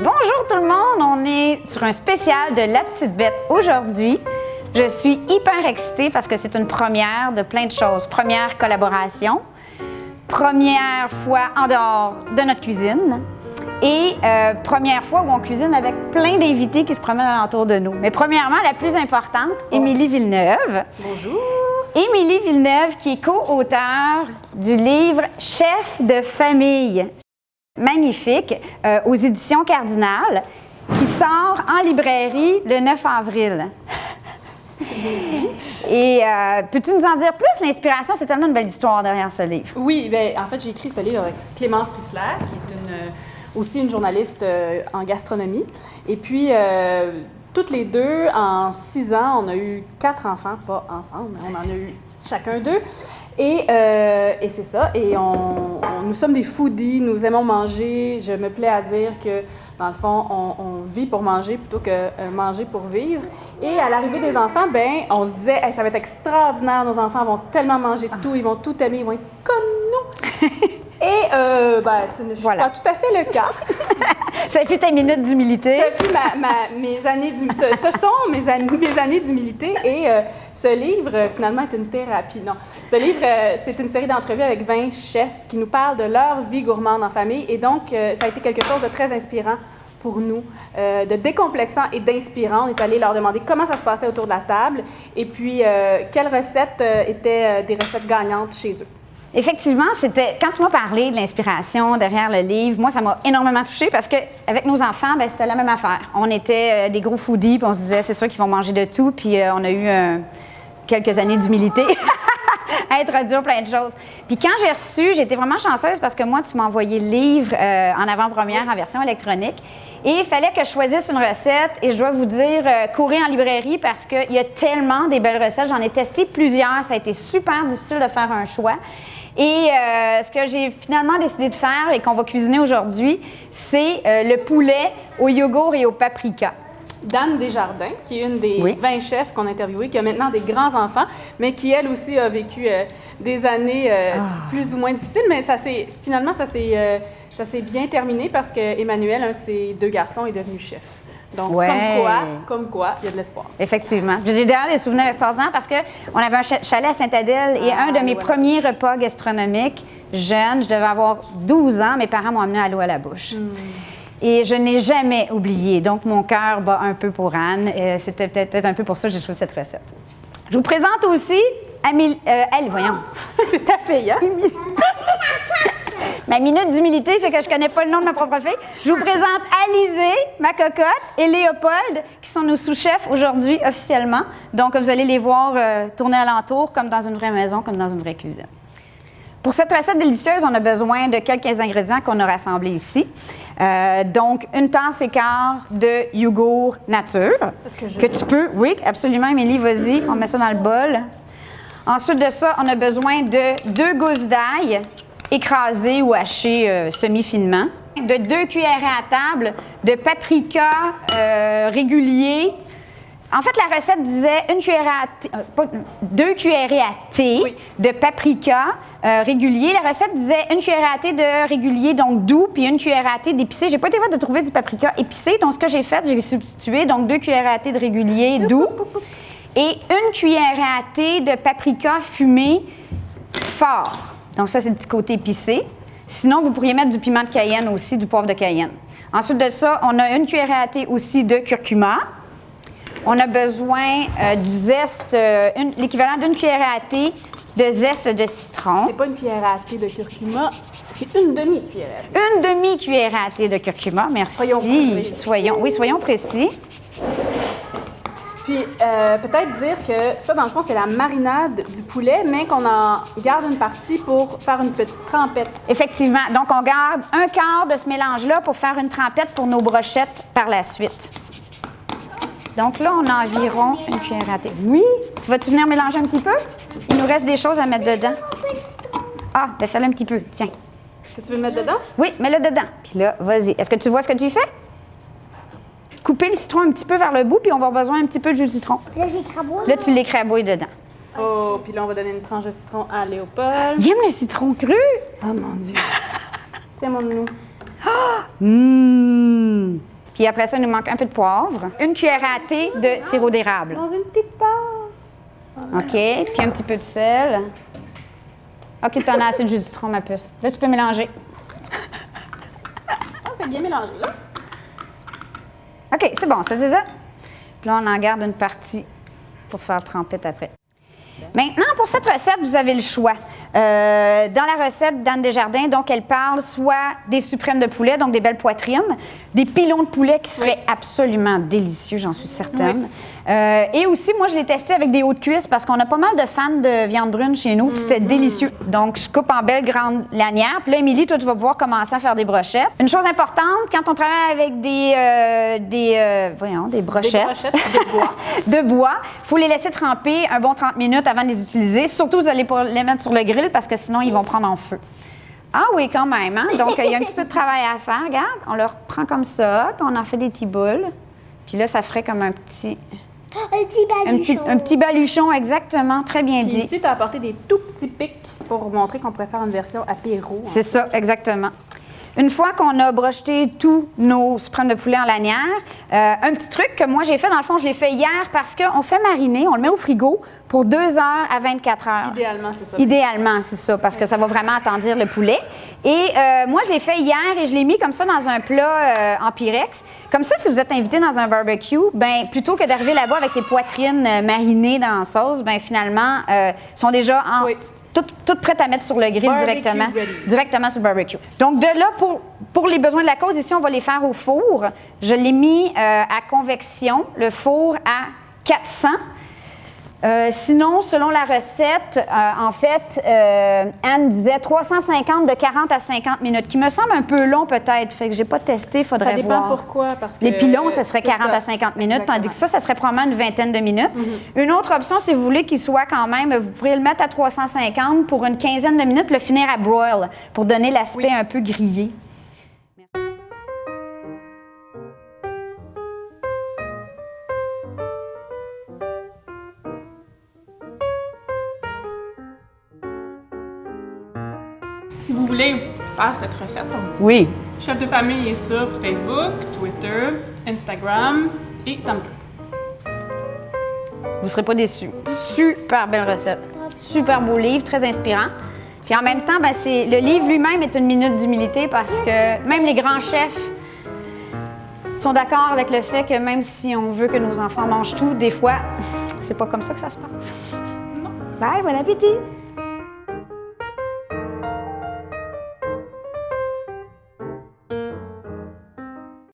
Bonjour tout le monde, on est sur un spécial de La Petite Bête aujourd'hui. Je suis hyper excitée parce que c'est une première de plein de choses. Première collaboration, première fois en dehors de notre cuisine et première fois où on cuisine avec plein d'invités qui se promènent alentour de nous. Mais premièrement, la plus importante, Émilie Villeneuve. Bonjour. Émilie Villeneuve qui est co-auteure du livre Chef de famille. Magnifique, aux éditions Cardinal, qui sort en librairie le 9 avril. Et peux-tu nous en dire plus? L'inspiration, c'est tellement une belle histoire derrière ce livre. Oui, bien, en fait, j'ai écrit ce livre avec Clémence Rissler, qui est aussi une journaliste en gastronomie. Et puis, toutes les deux, en 6 ans, on a eu 4 enfants, pas ensemble, mais on en a eu chacun 2. Et c'est ça. Et nous sommes des foodies, nous aimons manger. Je me plais à dire que, dans le fond, on vit pour manger plutôt que manger pour vivre. Et à l'arrivée des enfants, ben, on se disait, hey, ça va être extraordinaire, nos enfants vont tellement manger tout, ils vont tout aimer, ils vont être comme nous. Et ce ne fut pas tout à fait le cas. Ça fut ta minute d'humilité. Ça fut mes années d'humilité. Ce sont mes années d'humilité. Et ce livre, finalement, est une thérapie. Non. Ce livre, c'est une série d'entrevues avec 20 chefs qui nous parlent de leur vie gourmande en famille. Et donc, ça a été quelque chose de très inspirant pour nous, de décomplexant et d'inspirant. On est allé leur demander comment ça se passait autour de la table et puis quelles recettes étaient des recettes gagnantes chez eux. Effectivement, quand tu m'as parlé de l'inspiration derrière le livre, moi, ça m'a énormément touchée parce qu'avec nos enfants, ben, c'était la même affaire. On était des gros foodies, puis on se disait, c'est sûr qu'ils vont manger de tout, puis on a eu quelques années d'humilité à introduire plein de choses. Puis quand j'ai reçu, j'étais vraiment chanceuse parce que moi, tu m'as envoyé le livre en avant-première en version électronique et il fallait que je choisisse une recette et je dois vous dire, courez en librairie parce qu'il y a tellement des belles recettes. J'en ai testé plusieurs, ça a été super difficile de faire un choix. Et ce que j'ai finalement décidé de faire et qu'on va cuisiner aujourd'hui, c'est le poulet au yogourt et au paprika. Dane Desjardins, qui est une des 20 chefs qu'on a interviewés, qui a maintenant des grands-enfants, mais qui, elle aussi, a vécu des années plus ou moins difficiles. Mais ça s'est bien terminé parce qu'Emmanuel, un de ses 2 garçons, est devenu chef. Donc, comme quoi, il y a de l'espoir. Effectivement. J'ai d'ailleurs des souvenirs extraordinaires parce qu'on avait un chalet à Sainte-Adèle et un de mes premiers repas gastronomiques, jeune, je devais avoir 12 ans, mes parents m'ont amené à l'eau à la bouche. Et je n'ai jamais oublié. Donc, mon cœur bat un peu pour Anne. C'était peut-être un peu pour ça que j'ai choisi cette recette. Je vous présente aussi elle, voyons. C'est ta fille, hein? Ma minute d'humilité, c'est que je ne connais pas le nom de ma propre fille. Je vous présente Alizée, ma cocotte, et Léopold, qui sont nos sous-chefs aujourd'hui officiellement. Donc, vous allez les voir tourner alentour comme dans une vraie maison, comme dans une vraie cuisine. Pour cette recette délicieuse, on a besoin de quelques ingrédients qu'on a rassemblés ici. Donc, une tasse et quart de yogourt nature. Que tu peux, oui, absolument, Émilie, vas-y, on met ça dans le bol. Ensuite de ça, on a besoin de 2 gousses d'ail écrasées ou hachées semi-finement, de 2 cuillerées à table de paprika régulier. En fait, la recette disait 2 cuillerées à thé de paprika régulier. La recette disait 1 cuillerée à thé de régulier, donc doux, puis 1 cuillerée à thé d'épicé. J'ai pas été capable de trouver du paprika épicé, donc ce que j'ai fait, j'ai substitué, donc 2 cuillerées à thé de régulier doux et 1 cuillerée à thé de paprika fumé fort. Donc ça, c'est le petit côté épicé. Sinon, vous pourriez mettre du piment de Cayenne aussi, du poivre de Cayenne. Ensuite de ça, on a 1 cuillerée à thé aussi de curcuma. On a besoin du zeste, l'équivalent d'1 cuillerée à thé de zeste de citron. C'est pas une cuillère à thé de curcuma, c'est une demi-cuillère à thé. Une demi-cuillère à thé de curcuma, merci. Soyons précis. Puis, peut-être dire que ça, dans le fond, c'est la marinade du poulet, mais qu'on en garde une partie pour faire une petite trempette. Effectivement. Donc, on garde 1/4 de ce mélange-là pour faire une trempette pour nos brochettes par la suite. Donc là, on a environ 1 cuillère à thé. Oui? Vas-tu venir mélanger un petit peu? Il nous reste des choses à mettre dedans. Ah, ben fais-le un petit peu. Tiens. Est-ce que tu veux le mettre dedans? Oui, mets-le dedans. Puis là, vas-y. Est-ce que tu vois ce que tu fais? Couper le citron un petit peu vers le bout, puis on va avoir besoin un petit peu de jus de citron. Là, j'écrabouille. Là, tu l'écrabouilles dedans. Oh, puis là, on va donner une tranche de citron à Léopold. Il aime le citron cru? Oh mon Dieu. Tiens, mon nounou. Puis après ça, il nous manque un peu de poivre. Une cuillère à thé de sirop d'érable. Dans une petite tasse. OK. Puis un petit peu de sel. OK, t'en as assez de jus de citron, ma puce. Là, tu peux mélanger. Ah, c'est bien mélangé, là. OK, c'est bon, ça, c'est ça. Puis là, on en garde une partie pour faire trempette après. Maintenant, pour cette recette, vous avez le choix. Dans la recette d'Anne Desjardins, donc, elle parle soit des suprêmes de poulet, donc des belles poitrines, des pilons de poulet qui seraient absolument délicieux, j'en suis certaine. Et aussi, moi, je l'ai testé avec des hautes cuisses parce qu'on a pas mal de fans de viande brune chez nous, puis c'était délicieux. Donc, je coupe en belles grandes lanières. Puis là, Émilie, toi, tu vas pouvoir commencer à faire des brochettes. Une chose importante, quand on travaille avec des brochettes. Des brochettes de bois. de bois, il faut les laisser tremper un bon 30 minutes avant de les utiliser. Surtout, vous allez pas les mettre sur le grill parce que sinon, ils vont prendre en feu. Ah oui, quand même, hein? Donc, il y a un petit peu de travail à faire. Regarde, on leur prend comme ça, puis on en fait des petits boules. Puis là, ça ferait comme un petit... Un petit baluchon. Un petit baluchon, exactement. Très bien Puis dit. ici, tu as apporté des tout petits pics pour montrer qu'on pourrait faire une version apéro. C'est ça, exactement. Une fois qu'on a brocheté tous nos suprêmes de poulet en lanière, un petit truc que moi j'ai fait, dans le fond, je l'ai fait hier parce qu'on fait mariner, on le met au frigo pour 2 heures à 24 heures. Idéalement, c'est ça. Idéalement, c'est ça, parce que ça va vraiment attendrir le poulet. Et moi, je l'ai fait hier et je l'ai mis comme ça dans un plat en Pyrex. Comme ça, si vous êtes invité dans un barbecue, ben plutôt que d'arriver là-bas avec tes poitrines marinées dans la sauce, ben finalement, sont déjà toutes prêtes à mettre sur le grill directement sur le barbecue. Donc, de là, pour les besoins de la cause, ici, on va les faire au four. Je l'ai mis à convection, le four à 400. Sinon, selon la recette, en fait, Anne disait 350 de 40 à 50 minutes, qui me semble un peu long peut-être, fait que j'ai pas testé, faudrait voir. Ça dépend pourquoi, parce que... Les pilons, ça serait 40 à 50 minutes, Exactement. tandis que ça serait probablement une vingtaine de minutes. Une autre option, si vous voulez qu'il soit quand même, vous pourriez le mettre à 350 pour une quinzaine de minutes, le finir à broil, pour donner l'aspect un peu grillé. Si vous voulez faire cette recette, Oui. Chef de famille est sur Facebook, Twitter, Instagram et Tumblr. Vous ne serez pas déçus. Super belle recette. Super beau livre, très inspirant. Puis en même temps, ben, le livre lui-même est une minute d'humilité parce que même les grands chefs sont d'accord avec le fait que même si on veut que nos enfants mangent tout, des fois, c'est pas comme ça que ça se passe. Non. Bye, bon appétit!